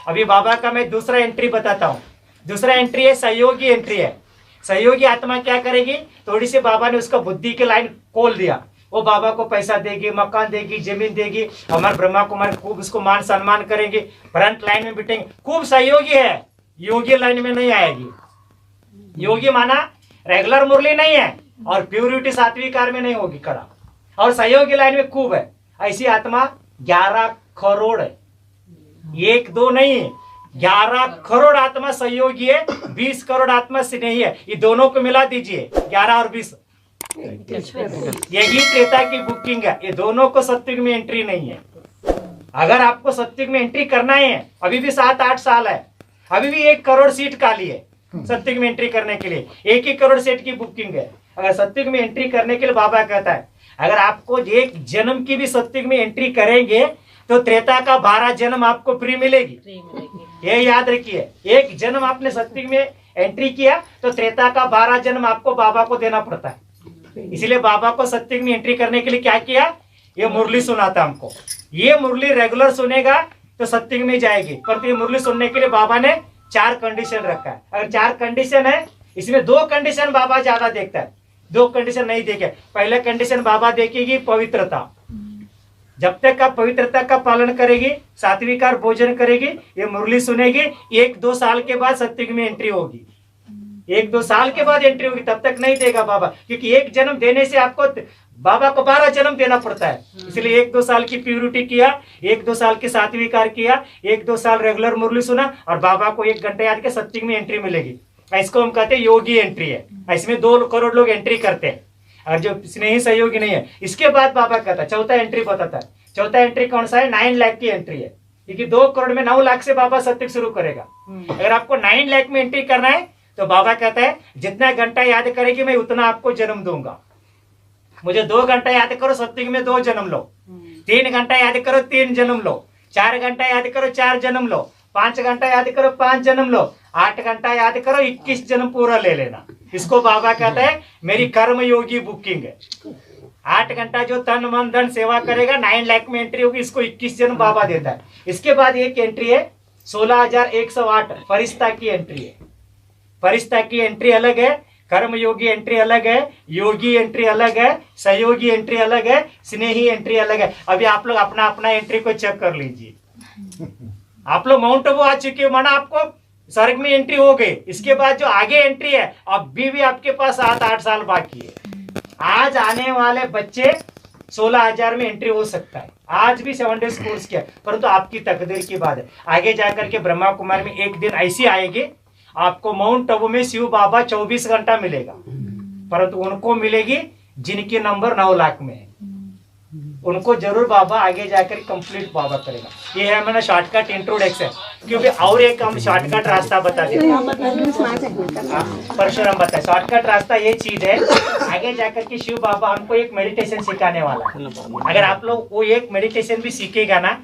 अभी बाबा का मैं दूसरा एंट्री बताता हूँ। दूसरा एंट्री है सहयोगी एंट्री है। सहयोगी आत्मा क्या करेगी, थोड़ी सी बाबा ने उसका बुद्धि की लाइन खोल दिया, वो बाबा को पैसा देगी, मकान देगी, जमीन देगी, हमारे ब्रह्मा कुमारी खूब उसको मान सम्मान करेंगे, फ्रंट लाइन में बैठेंगे, खूब सहयोगी है। योगी लाइन में नहीं आएगी। योगी माना रेगुलर मुरली नहीं है और प्यूरिटी सात्विक कार में नहीं होगी खड़ा, और सहयोगी लाइन में खूब है। ऐसी आत्मा 11 करोड़ है, एक दो नहीं, 11 करोड़ आत्मा सहयोगी है, 20 करोड़ आत्मा स्नेही है। ये दोनों को मिला दीजिए 11 और 20, यही त्रेता की बुकिंग है। ये दोनों को सत्युग में एंट्री नहीं है। अगर आपको सत्युग में एंट्री करना है, अभी भी 7-8 साल है, अभी भी 1 करोड़ सीट खाली है सत्युग में एंट्री करने के लिए। 1 करोड़ सीट की बुकिंग है। अगर सत्युग में एंट्री करने के लिए बाबा कहता है, अगर आपको 1 जन्म की भी सत्युग में एंट्री करेंगे तो त्रेता का 12 जन्म आपको फ्री मिलेगी। ये याद रखिए, 1 जन्म आपने सत्युग में एंट्री किया तो त्रेता का 12 जन्म आपको बाबा को देना पड़ता है। इसलिए बाबा को सत्युग में एंट्री करने के लिए क्या किया, ये मुरली सुनाता हमको। ये मुरली रेगुलर सुनेगा तो सत्युग में जाएगी, पर ये मुरली सुनने के लिए बाबा ने 4 कंडीशन रखा है। अगर 4 कंडीशन है, इसमें 2 कंडीशन बाबा ज्यादा देखता है, 2 कंडीशन नहीं देखे। पहला कंडीशन बाबा देखेगी पवित्रता। जब तक आप पवित्रता का पालन करेगी, सात्विकार भोजन करेगी, ये मुरली सुनेगी, 1-2 साल के बाद सत्युग में एंट्री होगी। 1-2 साल के बाद एंट्री होगी, तब तक नहीं देगा बाबा, क्योंकि 1 जन्म देने से आपको बाबा को 12 जन्म देना पड़ता है। इसलिए 1-2 साल की प्यूरिटी किया, 1-2 साल की सात्विकार किया, 1-2 साल रेगुलर मुरली सुना, और बाबा को 1 घंटे याद के सत्युग में एंट्री मिलेगी। इसको हम कहते हैं योगी एंट्री है। इसमें 2 करोड़ लोग एंट्री करते हैं, और जो स्नेही सहयोगी नहीं है। इसके बाद बाबा कहता है, चौथा एंट्री बताता है। चौथा एंट्री कौन सा है, 9 लाख की एंट्री है, क्योंकि 2 करोड़ में 9 लाख से बाबा सत्युग शुरू करेगा। अगर आपको 9 लाख में एंट्री करना है तो बाबा कहता है, जितना घंटा याद करेगी मैं उतना आपको जन्म दूंगा। मुझे 2 घंटा याद करो, सत्युग में 2 जन्म लो। 3 घंटा याद करो, 3 जन्म लो। 4 घंटा याद करो, 4 जन्म लो। 5 घंटा याद करो, 5 जन्म लो। 8 घंटा याद करो, 21 जन्म पूरा ले लेना। इसको बाबा कहता है मेरी कर्म योगी बुकिंग है। 8 घंटा जो तन मन धन सेवा करेगा, 9 लाख में एंट्री होगी, इसको 21 जन्म बाबा देता है। इसके बाद एक एंट्री है 16,108 फरिश्ता की एंट्री है। फरिश्ता की एंट्री अलग है, कर्म योगी एंट्री अलग है, योगी एंट्री अलग है, सहयोगी एंट्री अलग है, स्नेही एंट्री अलग है। अभी आप लोग अपना अपना एंट्री को चेक कर लीजिए। आप लोग माउंट आबू आ चुके हो, माना आपको स्वर्ग में एंट्री हो गई। इसके बाद जो आगे एंट्री है, अभी भी आपके पास 7-8 साल बाकी है। आज आने वाले बच्चे 16,000 में एंट्री हो सकता है। आज भी 7 डेज कोर्स किया, परंतु आपकी तकदीर की बात है। आगे जाकर के ब्रह्मा कुमार में एक दिन ऐसी आएगी, आपको माउंट आबू में शिव बाबा 24 घंटा मिलेगा, परंतु उनको मिलेगी जिनकी नंबर 9 लाख में है। उनको जरूर बाबा आगे जाकर कंप्लीट बाबा करेगा। ये है मैंने शॉर्टकट इंट्रोडक्शन, क्योंकि और एक हम शॉर्टकट रास्ता बता देते परशुराम बताए। शॉर्टकट रास्ता ये चीज है, आगे जाकर के शिव बाबा हमको एक मेडिटेशन सिखाने वाला है। अगर आप लोग वो एक मेडिटेशन भी सीखेगा ना,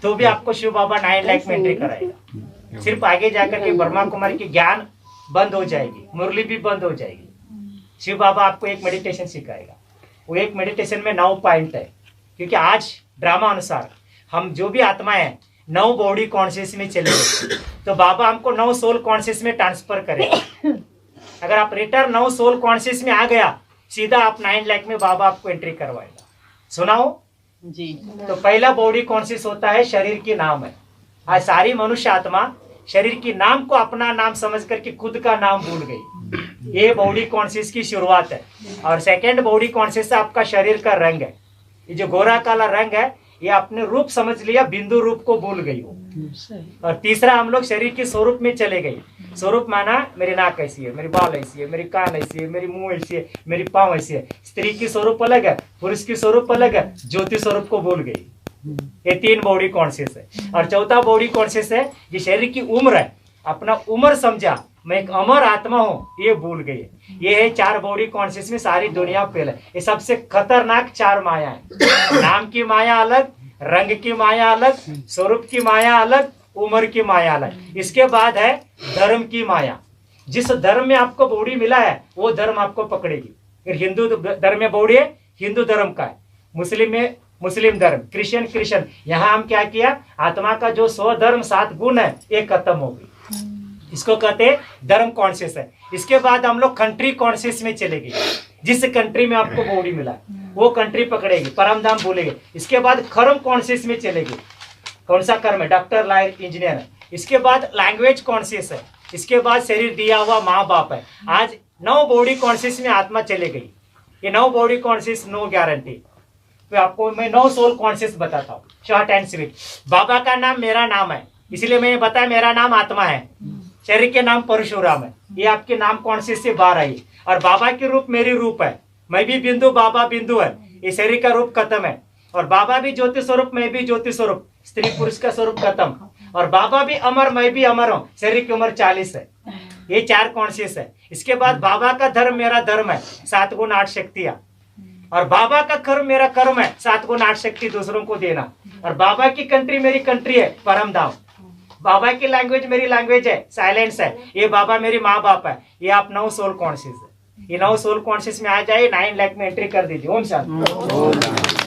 तो भी आपको शिव बाबा 9 लाख में एंट्री कराएगा। सिर्फ आगे जाकर के ब्रह्मा कुमारी की ज्ञान बंद हो जाएगी, मुरली भी बंद हो जाएगी। शिव बाबा आपको एक मेडिटेशन सिखाएगा। वो एक मेडिटेशन में 9 पॉइंट है, क्योंकि आज ड्रामा अनुसार हम जो भी आत्मा है 9 बॉडी कॉन्शियस में चले गए, तो बाबा हमको 9 सोल कॉन्शियस में ट्रांसफर करेगा। अगर आप रिटर्न 9 सोल कॉन्शियस में आ गया, सीधा आप 9 लाख में बाबा आपको एंट्री करवाएगा। सुनाओ जी। तो पहला बॉडी कॉन्शियस होता है शरीर की नाम है। आज सारी मनुष्य आत्मा शरीर की नाम को अपना नाम समझ करके खुद का नाम भूल गई। ये बॉडी कॉन्शियस की शुरुआत है। और सेकेंड बॉडी कॉन्शियस आपका शरीर का रंग है। ये जो गोरा काला रंग है, ये अपने रूप समझ लिया, बिंदु रूप को भूल गई हो। और तीसरा हम लोग शरीर के स्वरूप में चले गए। स्वरूप माना मेरी नाक ऐसी है, मेरी बाल ऐसी है, मेरी कान ऐसी है, मेरी मुंह ऐसी है, मेरी पाँव ऐसी है। स्त्री की स्वरूप अलग है, पुरुष की स्वरूप अलग है, ज्योति स्वरूप को भूल गई। ये 3 बॉडी कॉन्शियस है। और चौथा बॉडी कॉन्शियस है, ये शरीर की उम्र है, अपना उम्र समझा, मैं एक अमर आत्मा हूँ, ये भूल गई। ये है 4 बॉडी कॉन्शियस में सारी दुनिया फैल है। ये सबसे खतरनाक 4 माया है। नाम की माया अलग, रंग की माया अलग, स्वरूप की माया अलग, उम्र की माया अलग। इसके बाद है धर्म की माया। जिस धर्म में आपको बॉडी मिला है, वो धर्म आपको पकड़ेगी। हिंदू धर्म में बॉडी है, हिंदू धर्म का है। मुस्लिम में मुस्लिम धर्म, क्रिश्चियन क्रिश्चियन। यहाँ हम क्या किया, आत्मा का जो स्वधर्म 7 गुण है ये खत्म हो गई। इसको कहते हैं धर्म कॉन्शियस है। इसके बाद हम लोग कंट्री कॉन्शियस में चले गए। जिस कंट्री में आपको बॉडी मिला वो कंट्री पकड़ेगी, परम धाम भूलेंगे। इसके बाद कर्म कॉन्शियस में चलेगी। कौन सा कर्म है, डॉक्टर, लॉयर, इंजीनियर है। इसके बाद लैंग्वेज कॉन्शियस है। इसके बाद शरीर दिया हुआ माँ बाप है। आज 9 बॉडी कॉन्शियस में आत्मा चले गई। ये 9 बॉडी कॉन्शियस, नो गारंटी। तो आपको मैं 9 सोल कॉन्शियस बताता हूँ, शॉर्ट एंड स्वीट। बाबा का नाम मेरा नाम है, इसलिए मैंने बताया मेरा नाम आत्मा है। शरीर के नाम परशुराम है। ये आपके नाम कॉन्शियस से बाहर आई। और बाबा के रूप मेरी रूप है। मैं भी बिंदु, बाबा बिंदु है। ये शरीर का रूप खत्म है। और बाबा भी ज्योति स्वरूप, मैं भी ज्योति स्वरूप। स्त्री पुरुष का स्वरूप खत्म। और बाबा भी अमर, मैं भी अमर हूँ। शरीर की उम्र 40 है। ये 4 कॉन्शियस है। इसके बाद बाबा का धर्म मेरा धर्म है, 7 गुण 8 शक्तियां। और बाबा का कर्म मेरा कर्म है, 7 गुण 8 शक्ति दूसरों को देना। और बाबा की कंट्री मेरी कंट्री है, परम धाम। बाबा की लैंग्वेज मेरी लैंग्वेज है, साइलेंस है। ये बाबा मेरी माँ बाप है। ये आप 9 सोल कॉन्शियस है। ये 9 सोल कॉन्शियस में आ जाए, 9 लाख में एंट्री कर दीजिए। ओम शांति।